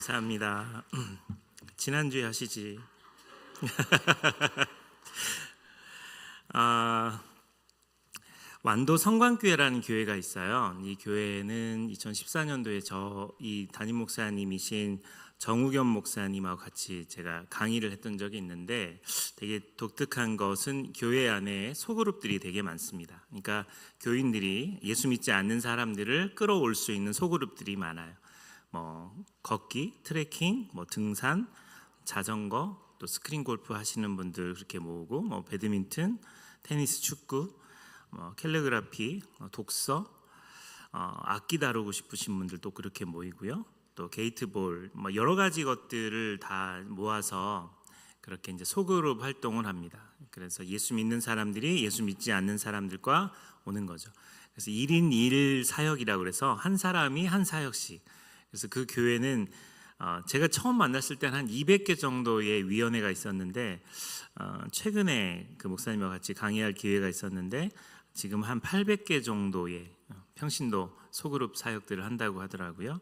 감사합니다. 지난주에 하시지. 아, 완도 성광교회라는 교회가 있어요. 이 교회는 2014년도에 이 담임 목사님이신 정우겸 목사님하고 같이 제가 강의를 했던 적이 있는데, 되게 독특한 것은 교회 안에 소그룹들이 되게 많습니다. 그러니까 교인들이 예수 믿지 않는 사람들을 끌어올 수 있는 소그룹들이 많아요. 걷기, 트레킹, 등산, 자전거, 또 스크린 골프 하시는 분들 그렇게 모으고, 배드민턴, 테니스, 축구, 캘리그라피, 독서, 악기 다루고 싶으신 분들 또 그렇게 모이고요. 또 게이트볼, 여러 가지 것들을 다 모아서 그렇게 이제 소그룹 활동을 합니다. 그래서 예수 믿는 사람들이 예수 믿지 않는 사람들과 오는 거죠. 그래서 1인 1 사역이라고 그래서 한 사람이 한 사역씩. 그래서 그 교회는 제가 처음 만났을 때는 한 200개 정도의 위원회가 있었는데, 최근에 그 목사님과 같이 강의할 기회가 있었는데 지금 한 800개 정도의 평신도 소그룹 사역들을 한다고 하더라고요.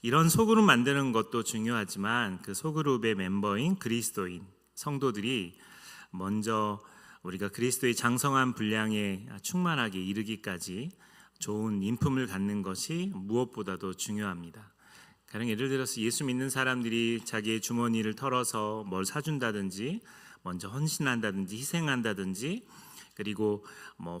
이런 소그룹 만드는 것도 중요하지만 그 소그룹의 멤버인 그리스도인 성도들이 먼저 우리가 그리스도의 장성한 분량에 충만하게 이르기까지 좋은 인품을 갖는 것이 무엇보다도 중요합니다. 가령 예를 들어서 예수 믿는 사람들이 자기의 주머니를 털어서 뭘 사준다든지, 먼저 헌신한다든지, 희생한다든지, 그리고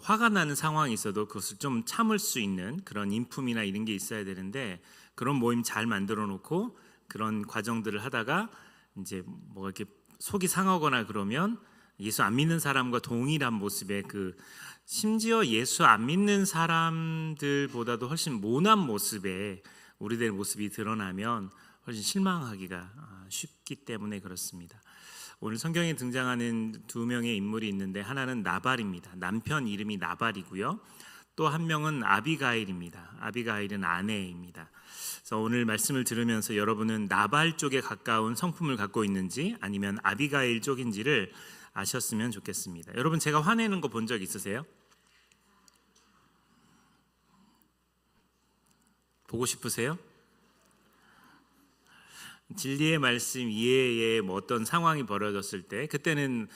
화가 나는 상황이 있어도 그것을 좀 참을 수 있는 그런 인품이나 이런 게 있어야 되는데, 그런 모임 잘 만들어 놓고 그런 과정들을 하다가 이제 이렇게 속이 상하거나 그러면 예수 안 믿는 사람과 동일한 모습의 심지어 예수 안 믿는 사람들보다도 훨씬 모난 모습의 우리들의 모습이 드러나면 훨씬 실망하기가 쉽기 때문에 그렇습니다. 오늘 성경에 등장하는 두 명의 인물이 있는데, 하나는 나발입니다. 남편 이름이 나발이고요. 또 한 명은 아비가일입니다. 아비가일은 아내입니다. 그래서 오늘 말씀을 들으면서 여러분은 나발 쪽에 가까운 성품을 갖고 있는지 아니면 아비가일 쪽인지를 아셨으면 좋겠습니다. 여러분, 제가 화내는 거 본 적 있으세요? 보고 싶으세요? 진리의 말씀 이외에 어떤 상황이 벌어졌을 때, 그때는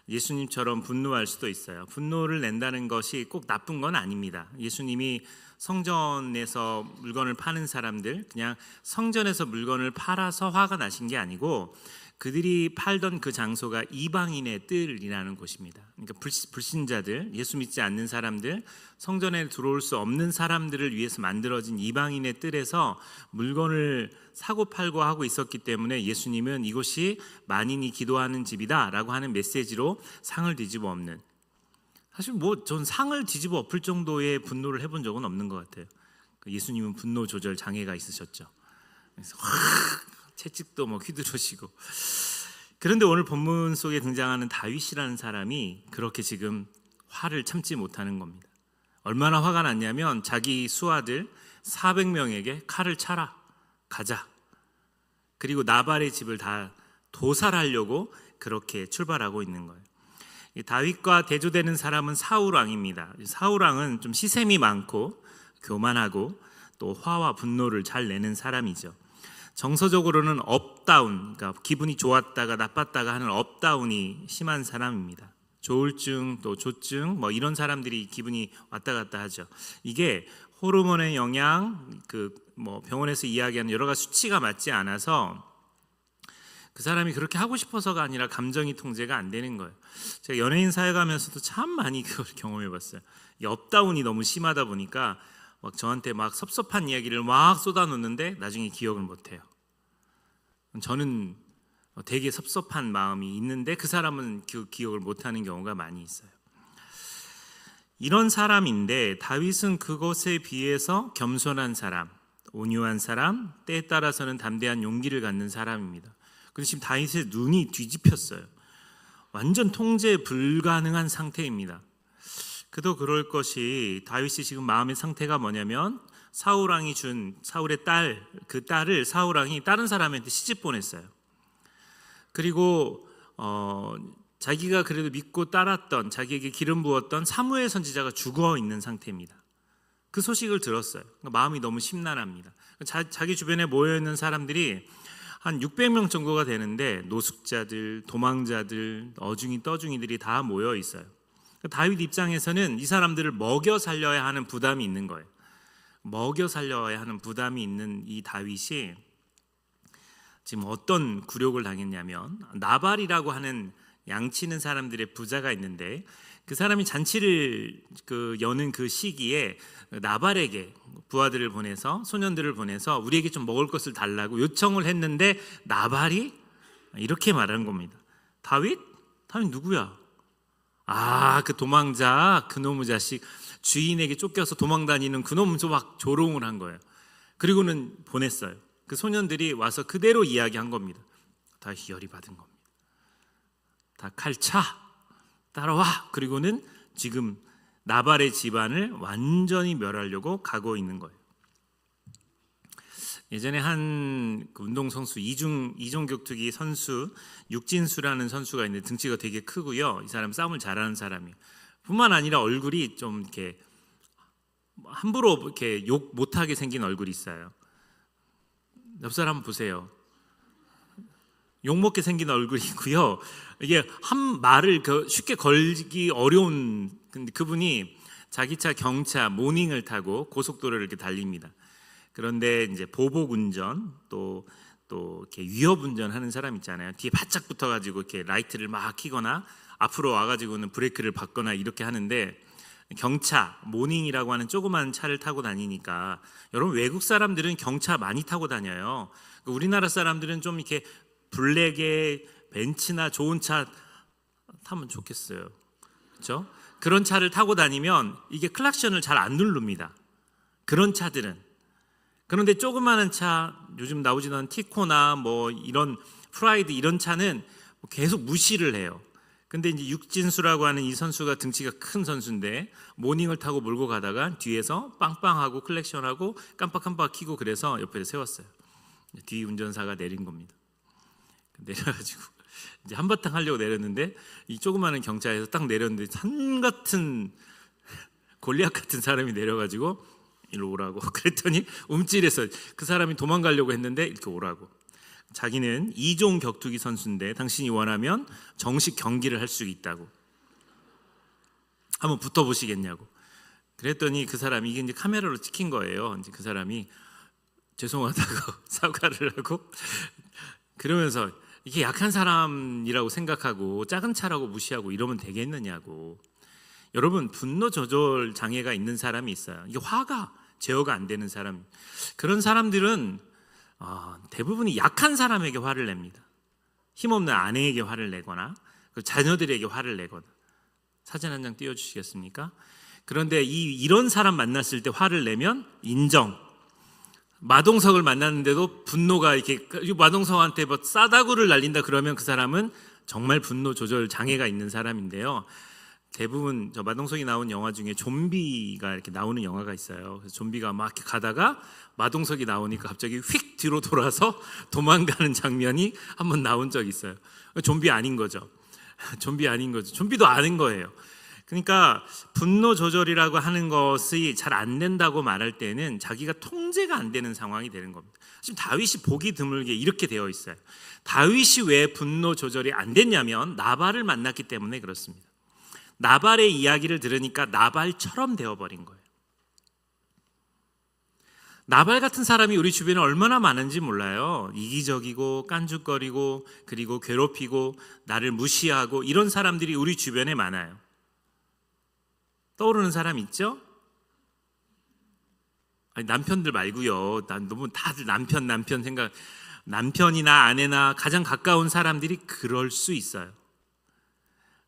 예수님처럼 분노할 수도 있어요. 분노를 낸다는 것이 꼭 나쁜 건 아닙니다. 예수님이 성전에서 물건을 파는 사람들, 그냥 성전에서 물건을 팔아서 화가 나신 게 아니고, 그들이 팔던 그 장소가 이방인의 뜰이라는 곳입니다. 그러니까 불신자들, 예수 믿지 않는 사람들, 성전에 들어올 수 없는 사람들을 위해서 만들어진 이방인의 뜰에서 물건을 사고 팔고 하고 있었기 때문에 예수님은 이곳이 만인이 기도하는 집이다 라고 하는 메시지로 상을 뒤집어 엎는, 사실 전 상을 뒤집어 엎을 정도의 분노를 해본 적은 없는 것 같아요. 예수님은 분노 조절 장애가 있으셨죠. 그래서 채찍도 휘두르시고. 그런데 오늘 본문 속에 등장하는 다윗이라는 사람이 그렇게 지금 화를 참지 못하는 겁니다. 얼마나 화가 났냐면 자기 수하들 400명에게 칼을 차라, 가자. 그리고 나발의 집을 다 도살하려고 그렇게 출발하고 있는 거예요. 다윗과 대조되는 사람은 사울왕입니다. 사울왕은 좀 시샘이 많고 교만하고 또 화와 분노를 잘 내는 사람이죠. 정서적으로는 업다운, 그러니까 기분이 좋았다가 나빴다가 하는 업다운이 심한 사람입니다. 조울증, 또 조증, 이런 사람들이 기분이 왔다 갔다 하죠. 이게 호르몬의 영향, 병원에서 이야기하는 여러 가지 수치가 맞지 않아서 그 사람이 그렇게 하고 싶어서가 아니라 감정이 통제가 안 되는 거예요. 제가 연예인 사역하면서도 참 많이 그걸 경험해봤어요. 이 업다운이 너무 심하다 보니까 저한테 섭섭한 이야기를 쏟아놓는데 나중에 기억을 못해요. 저는 되게 섭섭한 마음이 있는데 그 사람은 그 기억을 못하는 경우가 많이 있어요. 이런 사람인데 다윗은 그것에 비해서 겸손한 사람, 온유한 사람, 때에 따라서는 담대한 용기를 갖는 사람입니다. 그런데 지금 다윗의 눈이 뒤집혔어요. 완전 통제 불가능한 상태입니다. 그도 그럴 것이, 다윗이 지금 마음의 상태가 뭐냐면 사울왕이 준 사울의 딸, 그 딸을 사울왕이 다른 사람한테 시집 보냈어요. 그리고 자기가 그래도 믿고 따랐던, 자기에게 기름 부었던 사무엘 선지자가 죽어 있는 상태입니다. 그 소식을 들었어요. 마음이 너무 심란합니다. 자기 주변에 모여있는 사람들이 한 600명 정도가 되는데 노숙자들, 도망자들, 어중이 떠중이들이 다 모여 있어요. 다윗 입장에서는 이 사람들을 먹여 살려야 하는 부담이 있는 거예요. 먹여 살려야 하는 부담이 있는 이 다윗이 지금 어떤 굴욕을 당했냐면, 나발이라고 하는 양치는 사람들의 부자가 있는데 그 사람이 잔치를 여는 그 시기에 나발에게 부하들을 보내서, 소년들을 보내서 우리에게 좀 먹을 것을 달라고 요청을 했는데 나발이 이렇게 말한 겁니다. 다윗 누구야? 그 도망자, 그놈의 자식, 주인에게 쫓겨서 도망다니는 그놈도 막 조롱을 한 거예요. 그리고는 보냈어요. 그 소년들이 와서 그대로 이야기한 겁니다. 다 희열이 받은 겁니다. 다 칼차 따라와. 그리고는 지금 나발의 집안을 완전히 멸하려고 가고 있는 거예요. 예전에 한 운동선수 이종격투기 선수 육진수라는 선수가 있는데 등치가 되게 크고요. 이 사람 싸움을 잘하는 사람이에요. 뿐만 아니라 얼굴이 좀 이렇게 함부로 이렇게 욕 못하게 생긴 얼굴이 있어요. 옆 사람 한번 보세요. 욕먹게 생긴 얼굴이고요. 이게 한 말을 쉽게 걸기 어려운, 근데 그분이 자기 차 경차 모닝을 타고 고속도로를 이렇게 달립니다. 그런데 이제 보복 운전 또 이렇게 위협 운전하는 사람 있잖아요. 뒤에 바짝 붙어가지고 이렇게 라이트를 막 켜거나 앞으로 와가지고는 브레이크를 밟거나 이렇게 하는데, 경차 모닝이라고 하는 조그만 차를 타고 다니니까, 여러분 외국 사람들은 경차 많이 타고 다녀요. 우리나라 사람들은 좀 이렇게 블랙의 벤츠나 좋은 차 타면 좋겠어요. 그렇죠? 그런 차를 타고 다니면 이게 클락션을 잘 안 누릅니다. 그런 차들은. 그런데 조그마한 차, 요즘 나오지도 않은 티코나 뭐 이런 프라이드 이런 차는 계속 무시를 해요. 근데 이제 육진수라고 하는 이 선수가 등치가 큰 선수인데 모닝을 타고 몰고 가다가 뒤에서 빵빵하고 클렉션하고 깜빡깜빡 켜고 그래서 옆에 세웠어요. 뒤 운전사가 내린 겁니다. 내려가지고 이제 한바탕 하려고 내렸는데 이 조그마한 경차에서 딱 내렸는데 산 같은 골리앗 같은 사람이 내려가지고 일로 오라고 그랬더니 움찔해서 그 사람이 도망가려고 했는데 이렇게 오라고. 자기는 2종 격투기 선수인데 당신이 원하면 정식 경기를 할 수 있다고. 한번 붙어보시겠냐고. 그랬더니 그 사람이, 이게 이제 카메라로 찍힌 거예요. 이제 그 사람이 죄송하다고 사과를 하고, 그러면서 이게 약한 사람이라고 생각하고 작은 차라고 무시하고 이러면 되겠느냐고. 여러분, 분노 조절 장애가 있는 사람이 있어요. 이게 화가 제어가 안 되는 사람, 그런 사람들은 대부분이 약한 사람에게 화를 냅니다. 힘없는 아내에게 화를 내거나 자녀들에게 화를 내거나. 사진 한 장 띄워주시겠습니까? 그런데 이런 사람 만났을 때 화를 내면 인정. 마동석을 만났는데도 분노가 이렇게 마동석한테 뭐 싸다구를 날린다 그러면 그 사람은 정말 분노 조절 장애가 있는 사람인데요. 대부분 저 마동석이 나온 영화 중에 좀비가 이렇게 나오는 영화가 있어요. 그래서 좀비가 막 이렇게 가다가 마동석이 나오니까 갑자기 휙 뒤로 돌아서 도망가는 장면이 한번 나온 적이 있어요. 좀비 아닌 거죠. 좀비 아닌 거죠. 좀비도 아닌 거예요. 그러니까 분노 조절이라고 하는 것이 잘 안 된다고 말할 때는 자기가 통제가 안 되는 상황이 되는 겁니다. 지금 다윗이 보기 드물게 이렇게 되어 있어요. 다윗이 왜 분노 조절이 안 됐냐면 나발을 만났기 때문에 그렇습니다. 나발의 이야기를 들으니까 나발처럼 되어버린 거예요. 나발 같은 사람이 우리 주변에 얼마나 많은지 몰라요. 이기적이고 깐죽거리고 그리고 괴롭히고 나를 무시하고 이런 사람들이 우리 주변에 많아요. 떠오르는 사람 있죠? 아니, 남편들 말고요. 난 너무 다들 남편 생각, 남편이나 아내나 가장 가까운 사람들이 그럴 수 있어요.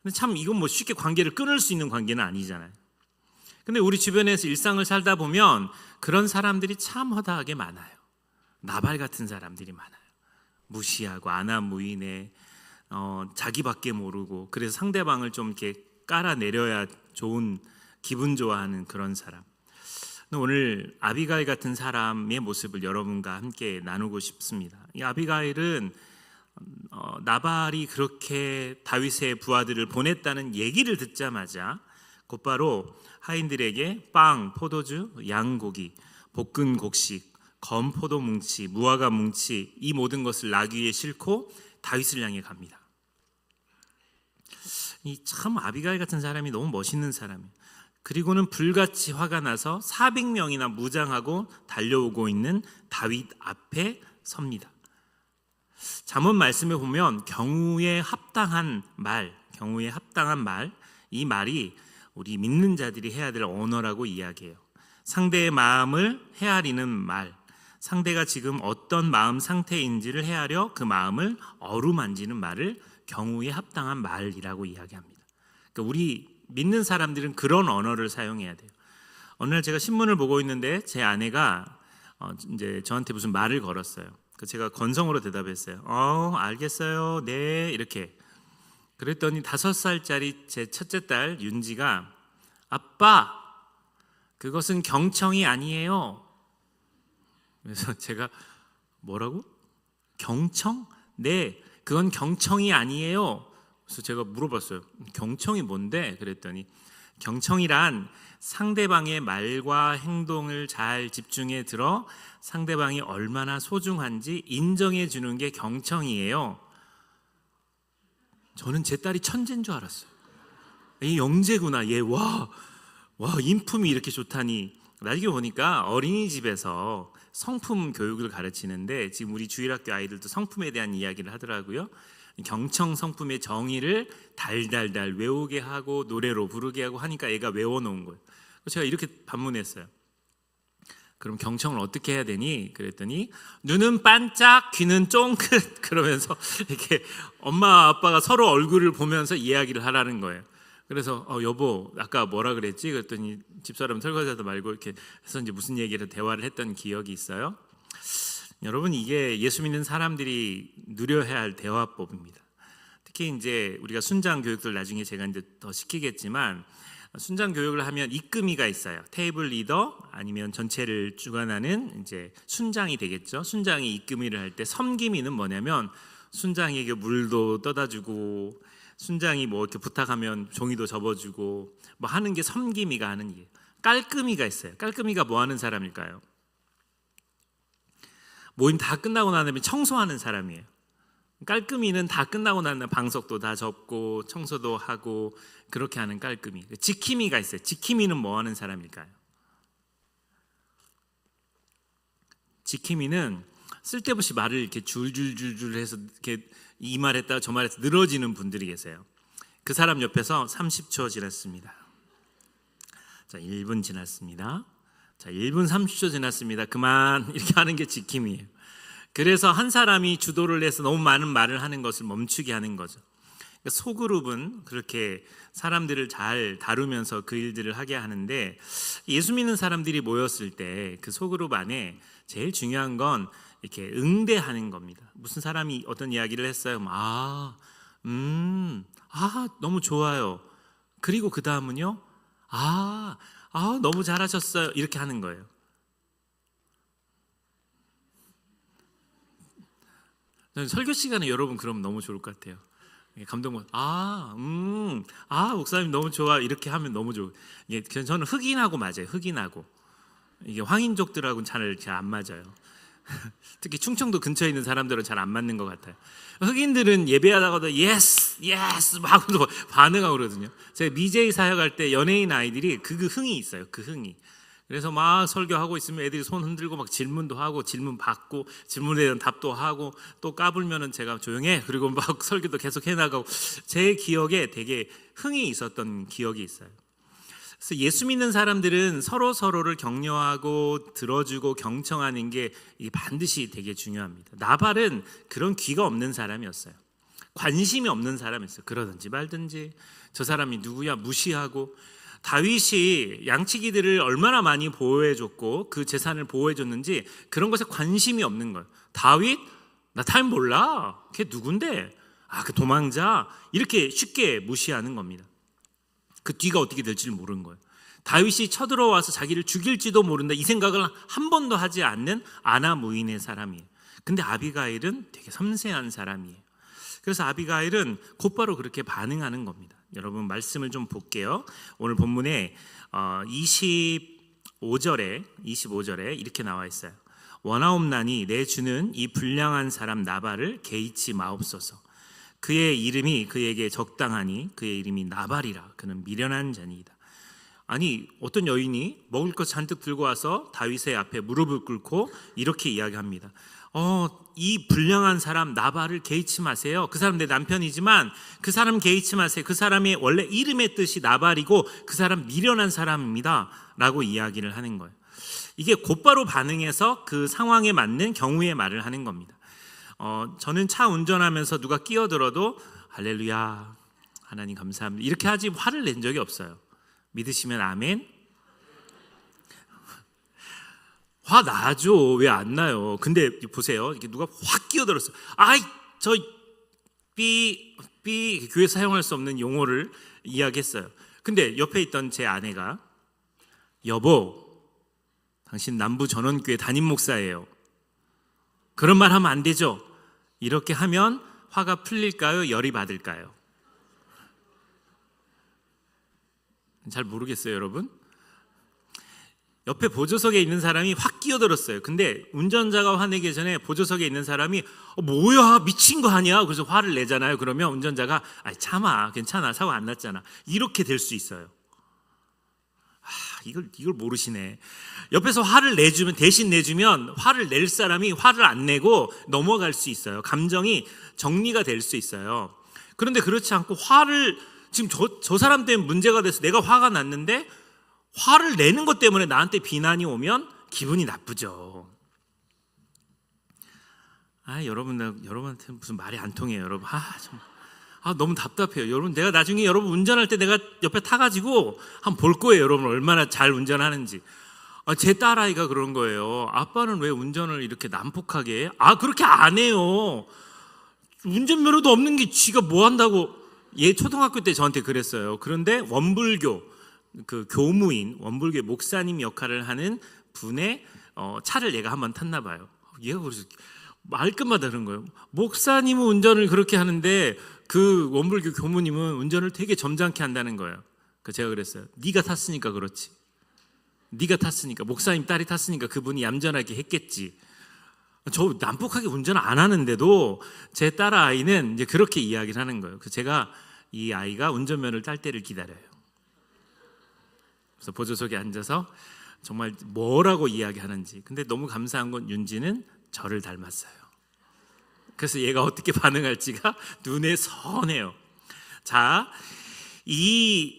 근데 참 이건 뭐 쉽게 관계를 끊을 수 있는 관계는 아니잖아요. 근데 우리 주변에서 일상을 살다 보면 그런 사람들이 참 허다하게 많아요. 나발 같은 사람들이 많아요. 무시하고 안하무인해, 자기밖에 모르고, 그래서 상대방을 좀 이렇게 깔아내려야 좋은, 기분 좋아하는 그런 사람. 오늘 아비가일 같은 사람의 모습을 여러분과 함께 나누고 싶습니다. 이 아비가일은 나발이 그렇게 다윗의 부하들을 보냈다는 얘기를 듣자마자 곧바로 하인들에게 빵, 포도주, 양고기, 볶은 곡식, 검 포도 뭉치, 무화과 뭉치 이 모든 것을 나귀 위에 싣고 다윗을 향해 갑니다. 이 참 아비가일 같은 사람이 너무 멋있는 사람이에요. 그리고는 불같이 화가 나서 400명이나 무장하고 달려오고 있는 다윗 앞에 섭니다. 잠언 말씀에 보면 경우에 합당한 말, 이 말이 우리 믿는 자들이 해야 될 언어라고 이야기해요. 상대의 마음을 헤아리는 말, 상대가 지금 어떤 마음 상태인지를 헤아려 그 마음을 어루만지는 말을 경우에 합당한 말이라고 이야기합니다. 그러니까 우리 믿는 사람들은 그런 언어를 사용해야 돼요. 어느 날 제가 신문을 보고 있는데 제 아내가 이제 저한테 무슨 말을 걸었어요. 제가 건성으로 대답했어요. 알겠어요. 네, 이렇게. 그랬더니 5살짜리 제 첫째 딸 윤지가 아빠, 그것은 경청이 아니에요. 그래서 제가 뭐라고? 경청? 네, 그건 경청이 아니에요. 그래서 제가 물어봤어요. 경청이 뭔데? 그랬더니 경청이란 상대방의 말과 행동을 잘 집중해 들어 상대방이 얼마나 소중한지 인정해 주는 게 경청이에요. 저는 제 딸이 천재인 줄 알았어요. 이 영재구나. 얘 와 인품이 이렇게 좋다니. 나중에 보니까 어린이집에서 성품 교육을 가르치는데 지금 우리 주일학교 아이들도 성품에 대한 이야기를 하더라고요. 경청 성품의 정의를 달달달 외우게 하고 노래로 부르게 하고 하니까 애가 외워놓은 거예요. 제가 이렇게 반문했어요. 그럼 경청을 어떻게 해야 되니? 그랬더니 눈은 반짝, 귀는 쫑긋 그러면서 이렇게 엄마 아빠가 서로 얼굴을 보면서 이야기를 하라는 거예요. 그래서 여보 아까 뭐라 그랬지? 그랬더니 집사람 설거지하다 말고 이렇게 해서 이제 무슨 얘기를 대화를 했던 기억이 있어요. 여러분 이게 예수 믿는 사람들이 누려야 할 대화법입니다. 특히 이제 우리가 순장 교육들 나중에 제가 이제 더 시키겠지만 순장 교육을 하면 입금이가 있어요. 테이블 리더 아니면 전체를 주관하는 이제 순장이 되겠죠. 순장이 입금이를 할 때 섬김이는 뭐냐면 순장에게 물도 떠다 주고 순장이 뭐 이렇게 부탁하면 종이도 접어주고 뭐 하는 게 섬김이가 하는 일. 깔끔이가 있어요. 깔끔이가 뭐 하는 사람일까요? 모임 다 끝나고 난 다음에 청소하는 사람이에요. 깔끔이는 다 끝나고 난 다음에 방석도 다 접고 청소도 하고 그렇게 하는 깔끔이. 지킴이가 있어요. 지킴이는 뭐 하는 사람일까요? 지킴이는 쓸데없이 말을 이렇게 줄줄줄줄 해서 이렇게 이 말했다가 저 말했다 늘어지는 분들이 계세요. 그 사람 옆에서 30초 지났습니다. 자, 1분 지났습니다. 자, 1분 30초 지났습니다. 그만 이렇게 하는 게 지킴이에요. 그래서 한 사람이 주도를 해서 너무 많은 말을 하는 것을 멈추게 하는 거죠. 그러니까 소그룹은 그렇게 사람들을 잘 다루면서 그 일들을 하게 하는데 예수 믿는 사람들이 모였을 때 그 소그룹 안에 제일 중요한 건 이렇게 응대하는 겁니다. 무슨 사람이 어떤 이야기를 했어요. 너무 좋아요. 그리고 그 다음은요. 너무 잘하셨어요. 이렇게 하는 거예요. 설교 시간에 여러분 그러면 너무 좋을 것 같아요. 감동받. 목사님 너무 좋아. 이렇게 하면 너무 좋아요. 저는 흑인하고 맞아요. 흑인하고 이게 황인족들하고는 잘 안 맞아요. 특히 충청도 근처에 있는 사람들은 잘 안 맞는 것 같아요. 흑인들은 예배하다가도 예스 막 반응하고 그러거든요. 제가 미제이 사역할 때 연예인 아이들이 그 흥이 있어요. 그 흥이. 그래서 막 설교하고 있으면 애들이 손 흔들고 막 질문도 하고 질문 받고 질문에 대한 답도 하고 또 까불면은 제가 조용해 그리고 막 설교도 계속 해나가고 제 기억에 되게 흥이 있었던 기억이 있어요. 그래서 예수 믿는 사람들은 서로를 격려하고 들어주고 경청하는 게 반드시 되게 중요합니다. 나발은 그런 귀가 없는 사람이었어요. 관심이 없는 사람이었어요. 그러든지 말든지 저 사람이 누구야 무시하고 다윗이 양치기들을 얼마나 많이 보호해줬고 그 재산을 보호해줬는지 그런 것에 관심이 없는 거예요. 다윗? 나 타임 몰라. 걔 누군데? 그 도망자. 이렇게 쉽게 무시하는 겁니다. 그 뒤가 어떻게 될지를 모르는 거예요. 다윗이 쳐들어와서 자기를 죽일지도 모른다 이 생각을 한 번도 하지 않는 아나 무인의 사람이에요. 근데 아비가일은 되게 섬세한 사람이에요. 그래서 아비가일은 곧바로 그렇게 반응하는 겁니다. 여러분 말씀을 좀 볼게요. 오늘 본문에 25절에 이렇게 나와 있어요. 원하옵나니 내 주는 이 불량한 사람 나발을 개의치 마옵소서. 그의 이름이 그에게 적당하니 그의 이름이 나발이라. 그는 미련한 자니이다. 아니, 어떤 여인이 먹을 것 잔뜩 들고 와서 다윗의 앞에 무릎을 꿇고 이렇게 이야기합니다. 이 불량한 사람 나발을 개의치 마세요. 그 사람 내 남편이지만 그 사람 개의치 마세요. 그 사람이 원래 이름의 뜻이 나발이고 그 사람 미련한 사람입니다 라고 이야기를 하는 거예요. 이게 곧바로 반응해서 그 상황에 맞는 경우의 말을 하는 겁니다. 저는 차 운전하면서 누가 끼어들어도 할렐루야 하나님 감사합니다 이렇게 하지 화를 낸 적이 없어요. 믿으시면 아멘. 화 나죠. 왜 안 나요? 근데 보세요. 이게 누가 확 끼어들었어. 저 교회 사용할 수 없는 용어를 이야기했어요. 근데 옆에 있던 제 아내가 여보, 당신 남부 전원교회 담임 목사예요. 그런 말 하면 안 되죠. 이렇게 하면 화가 풀릴까요? 열이 받을까요? 잘 모르겠어요, 여러분. 옆에 보조석에 있는 사람이 확 끼어들었어요. 근데 운전자가 화내기 전에 보조석에 있는 사람이 뭐야 미친 거 아니야? 그래서 화를 내잖아요. 그러면 운전자가 참아 괜찮아 사고 안 났잖아 이렇게 될 수 있어요. 이걸 모르시네. 옆에서 화를 내주면 대신 내주면 화를 낼 사람이 화를 안 내고 넘어갈 수 있어요. 감정이 정리가 될 수 있어요. 그런데 그렇지 않고 화를 지금 저 사람 때문에 문제가 돼서 내가 화가 났는데 화를 내는 것 때문에 나한테 비난이 오면 기분이 나쁘죠. 여러분한테 무슨 말이 안 통해요, 여러분. 너무 답답해요. 여러분, 내가 나중에 여러분 운전할 때 내가 옆에 타가지고 한번 볼 거예요. 여러분 얼마나 잘 운전하는지. 제 딸아이가 그런 거예요. 아빠는 왜 운전을 이렇게 난폭하게 해? 그렇게 안 해요. 운전면허도 없는 게 쥐가 뭐 한다고. 얘 초등학교 때 저한테 그랬어요. 그런데 원불교 그 교무인 원불교 목사님 역할을 하는 분의 차를 얘가 한번 탔나 봐요. 얘가 그래서 말끝마다 그런 거예요. 목사님은 운전을 그렇게 하는데 그 원불교 교무님은 운전을 되게 점잖게 한다는 거예요. 제가 그랬어요. 네가 탔으니까 그렇지. 네가 탔으니까 목사님 딸이 탔으니까 그분이 얌전하게 했겠지. 저 난폭하게 운전 안 하는데도 제 딸 아이는 이제 그렇게 이야기를 하는 거예요. 그래서 제가 이 아이가 운전면허를 딸 때를 기다려요. 그래서 보조석에 앉아서 정말 뭐라고 이야기하는지. 근데 너무 감사한 건 윤지는 저를 닮았어요. 그래서 얘가 어떻게 반응할지가 눈에 선해요. 자, 이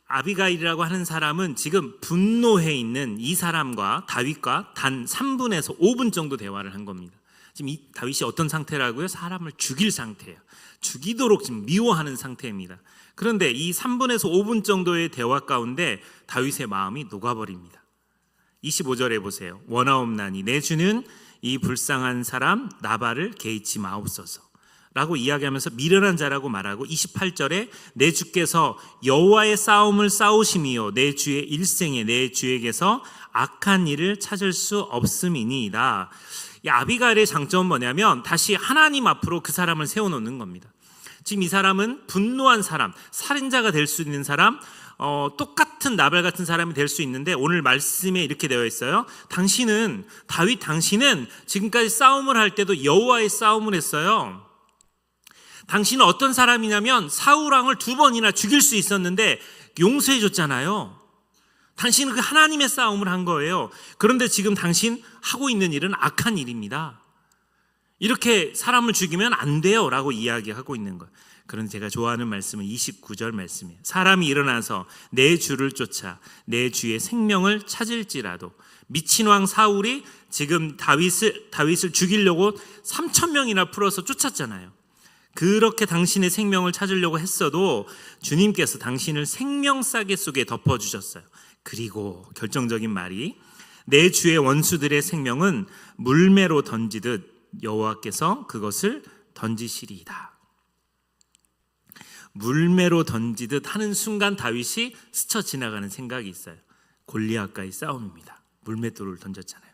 아비가일이라고 하는 사람은 지금 분노해 있는 이 사람과 다윗과 단 3분에서 5분 정도 대화를 한 겁니다. 지금 이 다윗이 어떤 상태라고요? 사람을 죽일 상태예요. 죽이도록 지금 미워하는 상태입니다. 그런데 이 3분에서 5분 정도의 대화 가운데 다윗의 마음이 녹아버립니다. 25절에 보세요. 원하옵나니 내 주는 이 불쌍한 사람 나발을 개의치 마옵소서 라고 이야기하면서 미련한 자라고 말하고 28절에 내 주께서 여호와의 싸움을 싸우심이요 내 주의 일생에 내 주에게서 악한 일을 찾을 수 없음이니이다. 이 아비가일의 장점은 뭐냐면 다시 하나님 앞으로 그 사람을 세워놓는 겁니다. 지금 이 사람은 분노한 사람, 살인자가 될 수 있는 사람, 똑같은 나발 같은 사람이 될 수 있는데 오늘 말씀에 이렇게 되어 있어요. 당신은 지금까지 싸움을 할 때도 여호와의 싸움을 했어요. 당신은 어떤 사람이냐면 사울 왕을 2번이나 죽일 수 있었는데 용서해 줬잖아요. 당신은 그 하나님의 싸움을 한 거예요. 그런데 지금 당신 하고 있는 일은 악한 일입니다. 이렇게 사람을 죽이면 안 돼요 라고 이야기하고 있는 거예요. 그런데 제가 좋아하는 말씀은 29절 말씀이에요. 사람이 일어나서 내 주를 쫓아 내 주의 생명을 찾을지라도. 미친 왕 사울이 지금 다윗을 죽이려고 3,000명이나 풀어서 쫓았잖아요. 그렇게 당신의 생명을 찾으려고 했어도 주님께서 당신을 생명싸개 속에 덮어주셨어요. 그리고 결정적인 말이 내 주의 원수들의 생명은 물매로 던지듯 여호와께서 그것을 던지시리이다. 물매로 던지듯 하는 순간 다윗이 스쳐 지나가는 생각이 있어요. 골리앗과의 싸움입니다. 물맷돌을 던졌잖아요.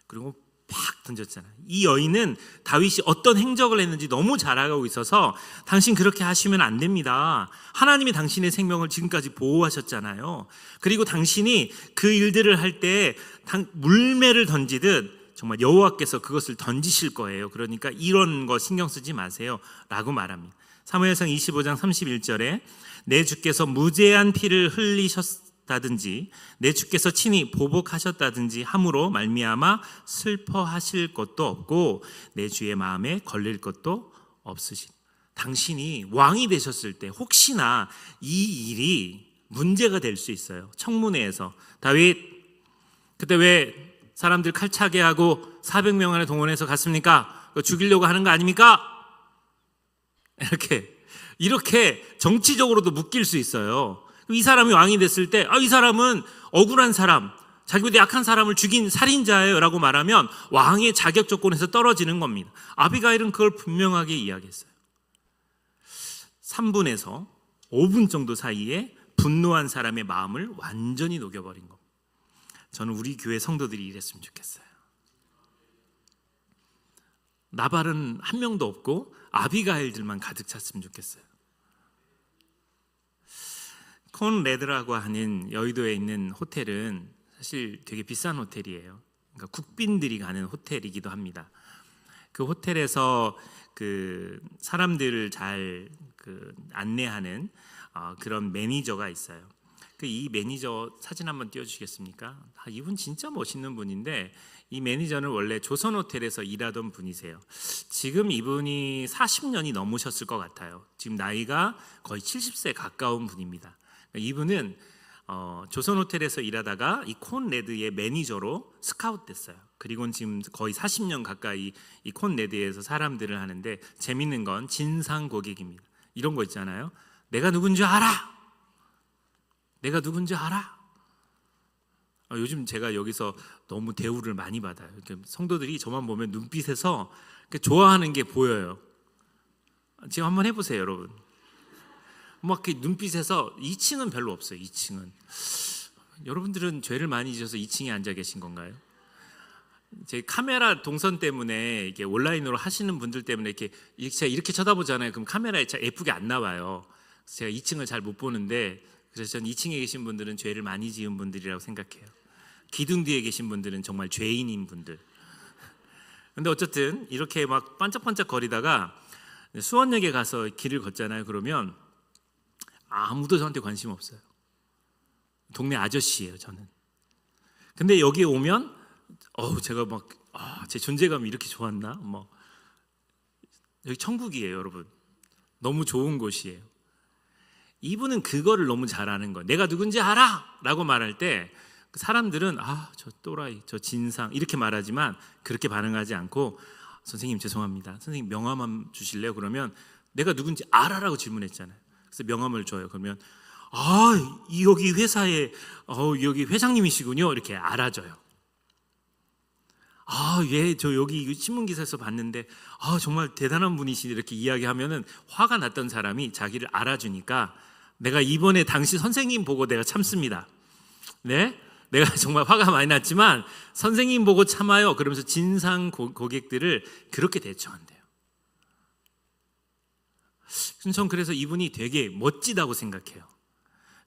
그리고 팍 던졌잖아요. 이 여인은 다윗이 어떤 행적을 했는지 너무 잘 알고 있어서 당신 그렇게 하시면 안 됩니다. 하나님이 당신의 생명을 지금까지 보호하셨잖아요. 그리고 당신이 그 일들을 할 때 물매를 던지듯 정말 여호와께서 그것을 던지실 거예요. 그러니까 이런 거 신경 쓰지 마세요 라고 말합니다. 사무엘상 25장 31절에 내 주께서 무죄한 피를 흘리셨다든지 내 주께서 친히 보복하셨다든지 함으로 말미암아 슬퍼하실 것도 없고 내 주의 마음에 걸릴 것도 없으신, 당신이 왕이 되셨을 때 혹시나 이 일이 문제가 될 수 있어요. 청문회에서 다윗 그때 왜 사람들 칼차게 하고 400명을 동원해서 갔습니까? 죽이려고 하는 거 아닙니까? 이렇게 정치적으로도 묶일 수 있어요. 이 사람이 왕이 됐을 때 이 사람은 억울한 사람, 자기보다 약한 사람을 죽인 살인자예요 라고 말하면 왕의 자격 조건에서 떨어지는 겁니다. 아비가일은 그걸 분명하게 이야기했어요. 3분에서 5분 정도 사이에 분노한 사람의 마음을 완전히 녹여버린 겁니다. 저는 우리 교회 성도들이 이랬으면 좋겠어요. 나발은 한 명도 없고 아비가일들만 가득 찼으면 좋겠어요. 콘레드라고 하는 여의도에 있는 호텔은 사실 되게 비싼 호텔이에요. 그러니까 국빈들이 가는 호텔이기도 합니다. 그 호텔에서 그 사람들을 잘 안내하는 그런 매니저가 있어요. 이 매니저 사진 한번 띄워주시겠습니까? 이분 진짜 멋있는 분인데 이 매니저는 원래 조선호텔에서 일하던 분이세요. 지금 이분이 40년이 넘으셨을 것 같아요. 지금 나이가 거의 70세 가까운 분입니다. 이분은 조선호텔에서 일하다가 이 콘레드의 매니저로 스카웃 됐어요. 그리고는 지금 거의 40년 가까이 이 콘레드에서 사람들을 하는데, 재밌는 건 진상 고객입니다. 이런 거 있잖아요. 내가 누군지 알아. 내가 누군지 알아. 요즘 제가 여기서 너무 대우를 많이 받아요. 성도들이 저만 보면 눈빛에서 좋아하는 게 보여요. 지금 한번 해보세요, 여러분. 막 눈빛에서 2층은 별로 없어요. 2층은 여러분들은 죄를 많이 지어서 2층에 앉아 계신 건가요? 제 카메라 동선 때문에 이게 온라인으로 하시는 분들 때문에 제가 이렇게 쳐다보잖아요. 그럼 카메라에 예쁘게 안 나와요. 제가 2층을 잘 못 보는데, 그래서 저는 2층에 계신 분들은 죄를 많이 지은 분들이라고 생각해요. 기둥 뒤에 계신 분들은 정말 죄인인 분들. 근데 어쨌든 이렇게 막 반짝반짝 거리다가 수원역에 가서 길을 걷잖아요. 그러면 아무도 저한테 관심 없어요. 동네 아저씨예요, 저는. 근데 여기에 오면 제가 막 제 존재감이 이렇게 좋았나? 여기 천국이에요, 여러분. 너무 좋은 곳이에요. 이분은 그거를 너무 잘 아는 거예요. 내가 누군지 알아! 라고 말할 때 사람들은 저 또라이, 저 진상 이렇게 말하지만 그렇게 반응하지 않고, 선생님 죄송합니다, 선생님 명함 주실래요? 그러면 내가 누군지 알아라고 질문했잖아요. 그래서 명함을 줘요. 그러면 여기 회사에 여기 회장님이시군요. 이렇게 알아줘요. 예, 저 여기 신문 기사에서 봤는데 정말 대단한 분이시네 이렇게 이야기하면은 화가 났던 사람이 자기를 알아주니까 내가 이번에 당신 선생님 보고 내가 참습니다. 네? 내가 정말 화가 많이 났지만 선생님 보고 참아요. 그러면서 진상 고객들을 그렇게 대처한대요. 전 그래서 이분이 되게 멋지다고 생각해요.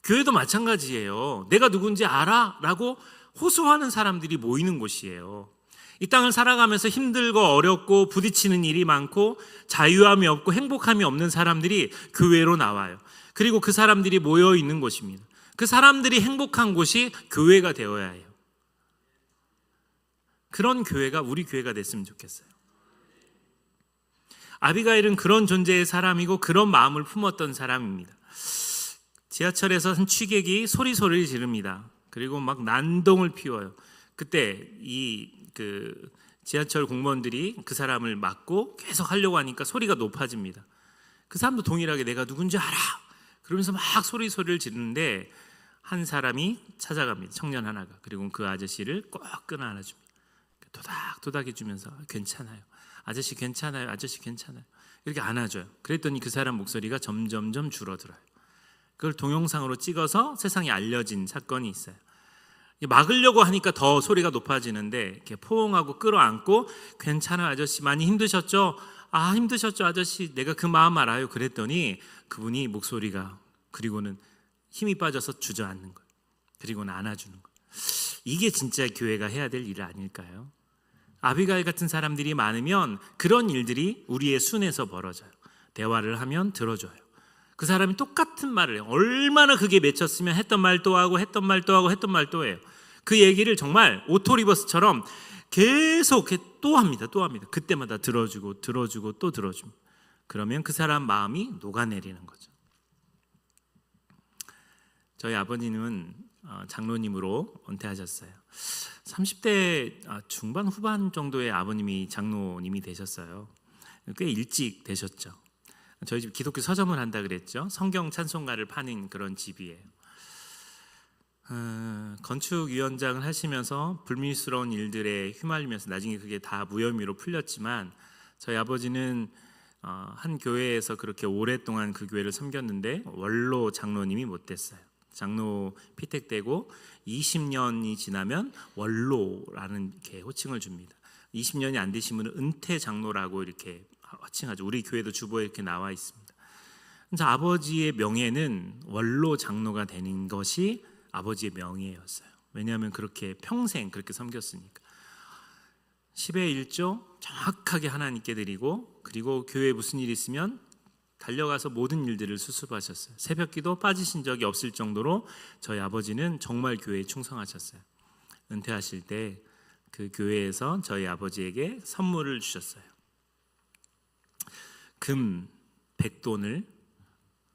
교회도 마찬가지예요. 내가 누군지 알아? 라고 호소하는 사람들이 모이는 곳이에요. 이 땅을 살아가면서 힘들고 어렵고 부딪히는 일이 많고 자유함이 없고 행복함이 없는 사람들이 교회로 나와요. 그리고 그 사람들이 모여 있는 곳입니다. 그 사람들이 행복한 곳이 교회가 되어야 해요. 그런 교회가 우리 교회가 됐으면 좋겠어요. 아비가일은 그런 존재의 사람이고 그런 마음을 품었던 사람입니다. 지하철에서 한 취객이 소리를 지릅니다. 그리고 막 난동을 피워요. 그때 지하철 공무원들이 그 사람을 막고 계속 하려고 하니까 소리가 높아집니다. 그 사람도 동일하게 내가 누군지 알아! 그러면서 막 소리를 지르는데 한 사람이 찾아갑니다. 청년 하나가. 그리고 그 아저씨를 꼭 끌어 안아줍니다. 도닥도닥 해주면서 괜찮아요. 아저씨 괜찮아요. 아저씨 괜찮아요. 이렇게 안아줘요. 그랬더니 그 사람 목소리가 점점점 줄어들어요. 그걸 동영상으로 찍어서 세상에 알려진 사건이 있어요. 막으려고 하니까 더 소리가 높아지는데 이렇게 포옹하고 끌어안고 괜찮아 아저씨 많이 힘드셨죠? 아 힘드셨죠 아저씨 내가 그 마음 알아요. 그랬더니 그분이 목소리가 그리고는 힘이 빠져서 주저앉는 거예요. 그리고는 안아주는 거예요. 이게 진짜 교회가 해야 될 일 아닐까요? 아비가일 같은 사람들이 많으면 그런 일들이 우리의 순에서 벌어져요. 대화를 하면 들어줘요. 그 사람이 똑같은 말을 해요. 얼마나 그게 맺혔으면 했던 말 또 하고 했던 말 또 하고 했던 말 또 해요. 그 얘기를 정말 오토리버스처럼 계속 또 합니다. 또 합니다. 그때마다 들어주고 들어주고 또 들어줍니다. 그러면 그 사람 마음이 녹아내리는 거죠. 저희 아버님은 장로님으로 은퇴하셨어요. 30대 중반 후반 정도의 아버님이 장로님이 되셨어요. 꽤 일찍 되셨죠. 저희 집 기독교 서점을 한다 그랬죠. 성경 찬송가를 파는 그런 집이에요. 건축위원장을 하시면서 불미스러운 일들에 휘말리면서 나중에 그게 다 무혐의로 풀렸지만 저희 아버지는 한 교회에서 그렇게 오랫동안 그 교회를 섬겼는데 원로 장로님이 못 됐어요. 장로 피택되고 20년이 지나면 원로라는 이렇게 호칭을 줍니다. 20년이 안 되시면 은퇴 장로라고 이렇게 호칭하죠. 우리 교회도 주보에 이렇게 나와 있습니다. 그래서 아버지의 명예는 원로 장로가 되는 것이 아버지의 명예였어요. 왜냐하면 그렇게 평생 그렇게 섬겼으니까. 10의 1조 정확하게 하나님께 드리고 그리고 교회에 무슨 일이 있으면 달려가서 모든 일들을 수습하셨어요. 새벽기도 빠지신 적이 없을 정도로 저희 아버지는 정말 교회에 충성하셨어요. 은퇴하실 때 그 교회에서 저희 아버지에게 선물을 주셨어요. 금 100돈을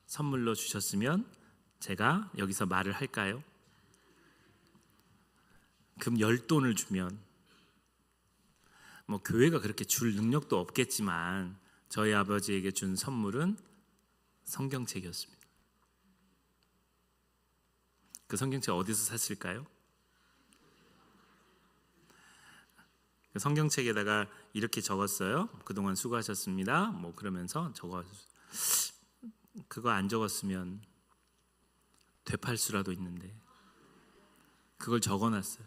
선물로 주셨으면 제가 여기서 말을 할까요? 금 10돈을 주면 뭐 교회가 그렇게 줄 능력도 없겠지만 저희 아버지에게 준 선물은 성경책이었습니다. 그 성경책 어디서 샀을까요? 그 성경책에다가 이렇게 적었어요. 그동안 수고하셨습니다. 뭐 그러면서 그거 안 적었으면 되팔수라도 있는데 그걸 적어놨어요.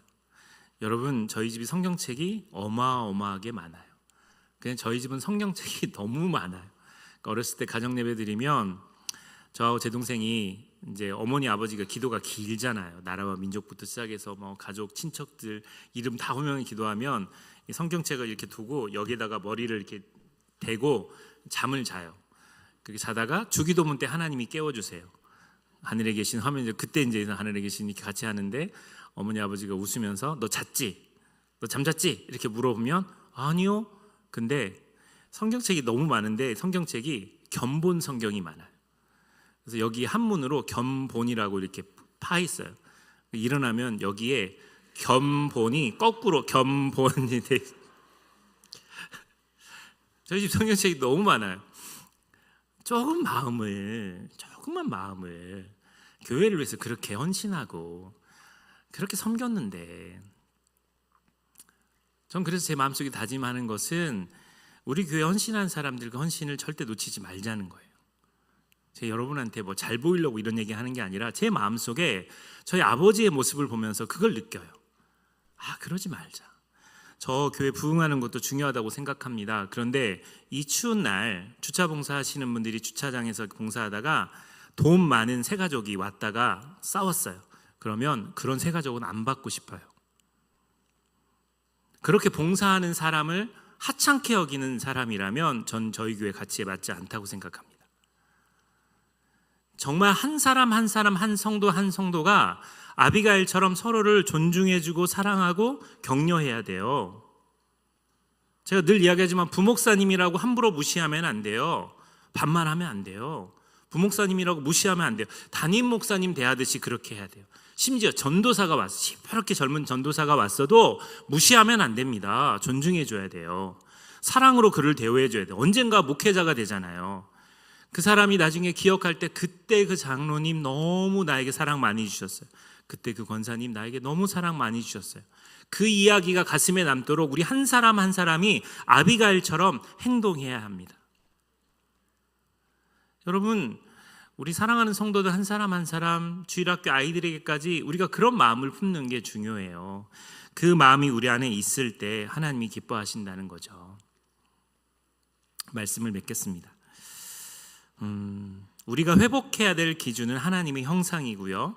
여러분 저희 집이 성경책이 어마어마하게 많아요. 그냥 저희 집은 성경책이 너무 많아요. 그러니까 어렸을 때 가정 예배 드리면 저하고 제 동생이 이제 어머니 아버지가 기도가 길잖아요. 나라와 민족부터 시작해서 뭐 가족 친척들 이름 다 호명해 기도하면 이 성경책을 이렇게 두고 여기다가 머리를 이렇게 대고 잠을 자요. 그렇게 자다가 주기도문 때 하나님이 깨워주세요. 하늘에 계신 하면 그때 이제 하늘에 계신 이렇게 같이 하는데 어머니 아버지가 웃으면서 너 잤지? 너 잠잤지? 이렇게 물어보면 아니요. 근데 성경책이 너무 많은데 성경책이 견본 성경이 많아요. 그래서 여기 한문으로 견본이라고 이렇게 파 있어요. 일어나면 여기에 견본이 거꾸로 견본이 돼. 저희 집 성경책이 너무 많아요. 조금만 마음을 교회를 위해서 그렇게 헌신하고 그렇게 섬겼는데 전 그래서 제 마음속에 다짐하는 것은 우리 교회 헌신한 사람들 그 헌신을 절대 놓치지 말자는 거예요. 제가 여러분한테 뭐 잘 보이려고 이런 얘기 하는 게 아니라 제 마음속에 저희 아버지의 모습을 보면서 그걸 느껴요. 아, 그러지 말자. 저 교회 부흥하는 것도 중요하다고 생각합니다. 그런데 이 추운 날 주차 봉사하시는 분들이 주차장에서 봉사하다가 돈 많은 세 가족이 왔다가 싸웠어요. 그러면 그런 세 가족은 안 받고 싶어요. 그렇게 봉사하는 사람을 하찮게 여기는 사람이라면 전 저희 교회 가치에 맞지 않다고 생각합니다. 정말 한 사람 한 사람 한 성도 한 성도가 아비가일처럼 서로를 존중해주고 사랑하고 격려해야 돼요. 제가 늘 이야기하지만 부목사님이라고 함부로 무시하면 안 돼요. 반말하면 안 돼요. 부목사님이라고 무시하면 안 돼요. 담임 목사님 대하듯이 그렇게 해야 돼요. 심지어 전도사가 왔어, 시퍼렇게 젊은 전도사가 왔어도 무시하면 안 됩니다. 존중해줘야 돼요. 사랑으로 그를 대우해줘야 돼요. 언젠가 목회자가 되잖아요. 그 사람이 나중에 기억할 때 그때 그 장로님 너무 나에게 사랑 많이 주셨어요. 그때 그 권사님 나에게 너무 사랑 많이 주셨어요. 그 이야기가 가슴에 남도록 우리 한 사람 한 사람이 아비가일처럼 행동해야 합니다. 여러분, 우리 사랑하는 성도들 한 사람 한 사람, 주일학교 아이들에게까지 우리가 그런 마음을 품는 게 중요해요. 그 마음이 우리 안에 있을 때 하나님이 기뻐하신다는 거죠. 말씀을 맺겠습니다. 우리가 회복해야 될 기준은 하나님의 형상이고요,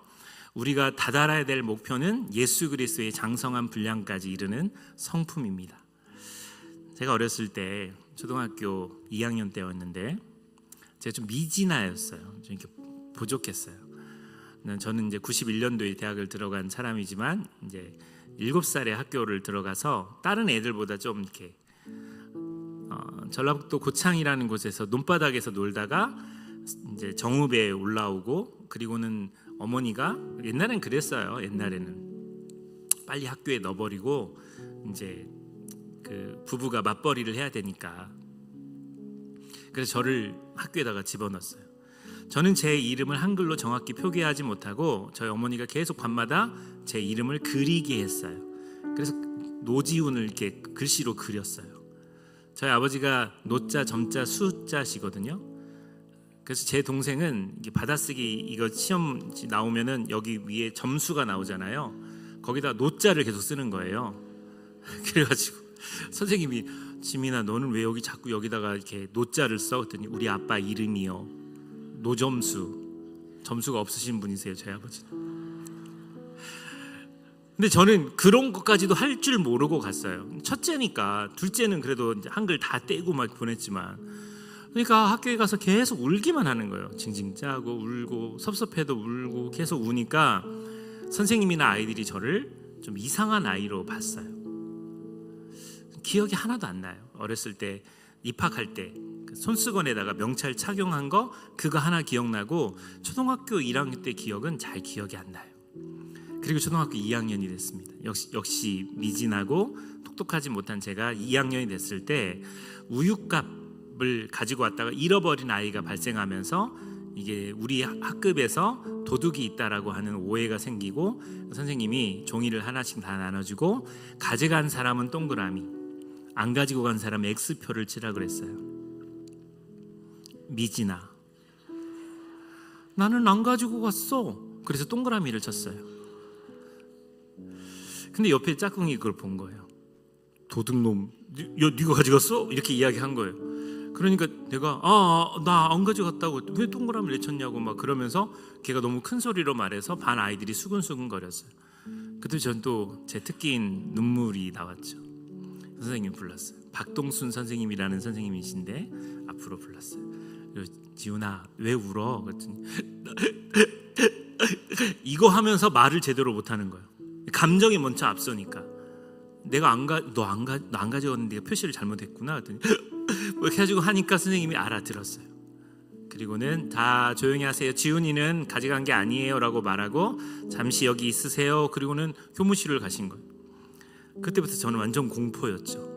우리가 다다라야 될 목표는 예수 그리스도의 장성한 분량까지 이르는 성품입니다. 제가 어렸을 때 초등학교 2학년 때였는데 제가 좀 미진하였어요. 좀 이렇게 부족했어요. 저는 이제 91년도에 대학을 들어간 사람이지만 이제 7살에 학교를 들어가서 다른 애들보다 좀 이렇게 전라북도 고창이라는 곳에서 논바닥에서 놀다가 이제 정읍에 올라오고, 그리고는 어머니가 옛날엔 그랬어요. 옛날에는 빨리 학교에 넣어버리고 이제 그 부부가 맞벌이를 해야 되니까, 그래서 저를 학교에다가 집어넣었어요. 저는 제 이름을 한글로 정확히 표기하지 못하고 저희 어머니가 계속 밤마다 제 이름을 그리게 했어요. 그래서 노지훈을 이렇게 글씨로 그렸어요. 저희 아버지가 노자, 점자, 수자시거든요. 그래서 제 동생은 받아쓰기 이거 시험 나오면은 여기 위에 점수가 나오잖아요. 거기다 노자를 계속 쓰는 거예요. 그래가지고 선생님이 지민아 너는 왜 여기 자꾸 여기다가 이렇게 노자를 써? 그랬더니 우리 아빠 이름이요, 노점수. 점수가 없으신 분이세요, 저희 아버지는. 근데 저는 그런 것까지도 할 줄 모르고 갔어요. 첫째니까. 둘째는 그래도 한글 다 떼고 막 보냈지만, 그러니까 학교에 가서 계속 울기만 하는 거예요. 징징 짜고 울고 섭섭해도 울고 계속 우니까 선생님이나 아이들이 저를 좀 이상한 아이로 봤어요. 기억이 하나도 안 나요. 어렸을 때 입학할 때 손수건에다가 명찰 착용한 거 그거 하나 기억나고, 초등학교 1학년 때 기억은 잘 기억이 안 나요. 그리고 초등학교 2학년이 됐습니다. 역시 미진하고 똑똑하지 못한 제가 2학년이 됐을 때 우유값을 가지고 왔다가 잃어버린 아이가 발생하면서 이게 우리 학급에서 도둑이 있다라고 하는 오해가 생기고, 선생님이 종이를 하나씩 다 나눠주고 가져간 사람은 동그라미, 안 가지고 간 사람은 X표를 치라 그랬어요. 미진아, 나는 안 가지고 갔어. 그래서 동그라미를 쳤어요. 근데 옆에 짝꿍이 그걸 본 거예요. 도둑놈, 네가 가져갔어? 이렇게 이야기한 거예요. 그러니까 내가 나 안 가져갔다고, 왜 동그라미를 내쳤냐고 막 그러면서 걔가 너무 큰 소리로 말해서 반 아이들이 수근수근 거렸어요. 그때 전 또 제 특기인 눈물이 나왔죠. 선생님 불렀어요. 박동순 선생님이라는 선생님이신데 앞으로 불렀어요. 지훈아 왜 울어? 그랬더니 이거 하면서 말을 제대로 못하는 거예요. 감정이 먼저 앞서니까. 내가 너 안 가져갔는데 표시를 잘못했구나. 그랬더니 뭐 이렇게 해가지고 하니까 선생님이 알아들었어요. 그리고는 다 조용히 하세요. 지훈이는 가져간 게 아니에요 라고 말하고 잠시 여기 있으세요. 그리고는 교무실을 가신 거예요. 그때부터 저는 완전 공포였죠.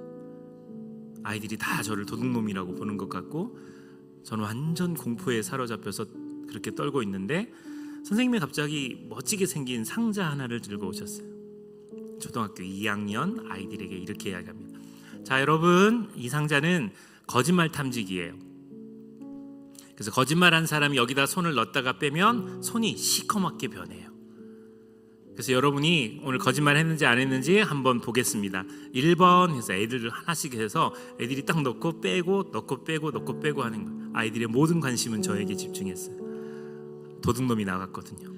아이들이 다 저를 도둑놈이라고 보는 것 같고, 저는 완전 공포에 사로잡혀서 그렇게 떨고 있는데 선생님이 갑자기 멋지게 생긴 상자 하나를 들고 오셨어요. 초등학교 2학년 아이들에게 이렇게 이야기합니다. 자 여러분, 이 상자는 거짓말 탐지기예요. 그래서 거짓말한 사람이 여기다 손을 넣었다가 빼면 손이 시커멓게 변해요. 그래서 여러분이 오늘 거짓말 했는지 안 했는지 한번 보겠습니다. 1번 해서 애들을 하나씩 해서 애들이 딱 넣고 빼고 넣고 빼고 넣고 빼고 하는 거예요. 아이들의 모든 관심은 저에게 집중했어요. 도둑놈이 나갔거든요.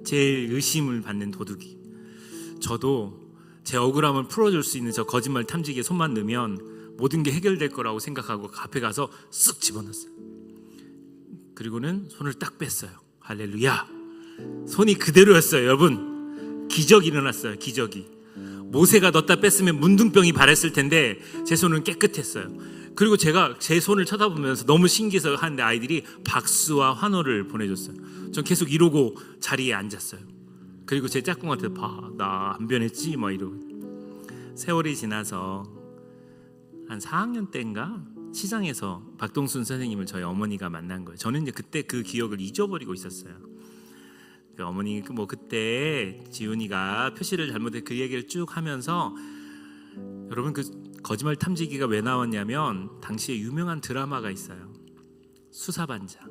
제일 의심을 받는 도둑이. 저도 제 억울함을 풀어줄 수 있는 저 거짓말 탐지기에 손만 넣으면 모든 게 해결될 거라고 생각하고 앞에 가서 쓱 집어넣었어요. 그리고는 손을 딱 뺐어요. 할렐루야. 손이 그대로였어요. 여러분, 기적이 일어났어요. 기적이. 모세가 넣었다 뺐으면 문둥병이 발했을 텐데 제 손은 깨끗했어요. 그리고 제가 제 손을 쳐다보면서 너무 신기해서 하는데 아이들이 박수와 환호를 보내줬어요. 전 계속 이러고 자리에 앉았어요. 그리고 제 짝꿍한테 봐, 나 안 변했지? 막 이러고. 세월이 지나서 한 4학년 때인가 시장에서 박동순 선생님을 저희 어머니가 만난 거예요. 저는 이제 그때 그 기억을 잊어버리고 있었어요. 어머니 뭐 그때 지훈이가 표시를 잘못해 그 얘기를 쭉 하면서, 여러분 그 거짓말 탐지기가 왜 나왔냐면 당시에 유명한 드라마가 있어요. 수사반장.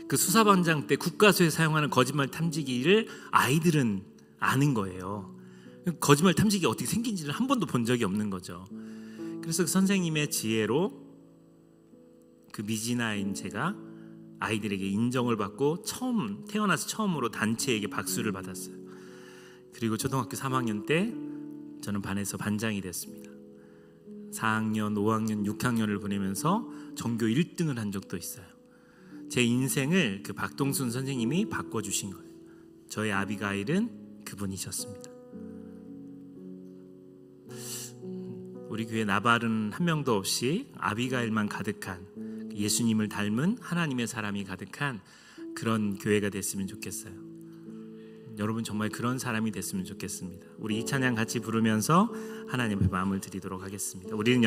그 수사반장 때 국가수에 사용하는 거짓말 탐지기를 아이들은 아는 거예요. 거짓말 탐지기 어떻게 생긴지를 한 번도 본 적이 없는 거죠. 그래서 그 선생님의 지혜로 그 미진아인 제가 아이들에게 인정을 받고 태어나서 처음으로 단체에게 박수를 받았어요. 그리고 초등학교 3학년 때 저는 반에서 반장이 됐습니다. 4학년, 5학년, 6학년을 보내면서 전교 1등을 한 적도 있어요. 제 인생을 그 박동순 선생님이 바꿔주신 거예요. 저의 아비가일은 그분이셨습니다. 우리 교회 나발은 한 명도 없이 아비가일만 가득한, 예수님을 닮은 하나님의 사람이 가득한 그런 교회가 됐으면 좋겠어요. 여러분 정말 그런 사람이 됐으면 좋겠습니다. 우리 이 찬양 같이 부르면서 하나님 앞에 마음을 드리도록 하겠습니다. 우리는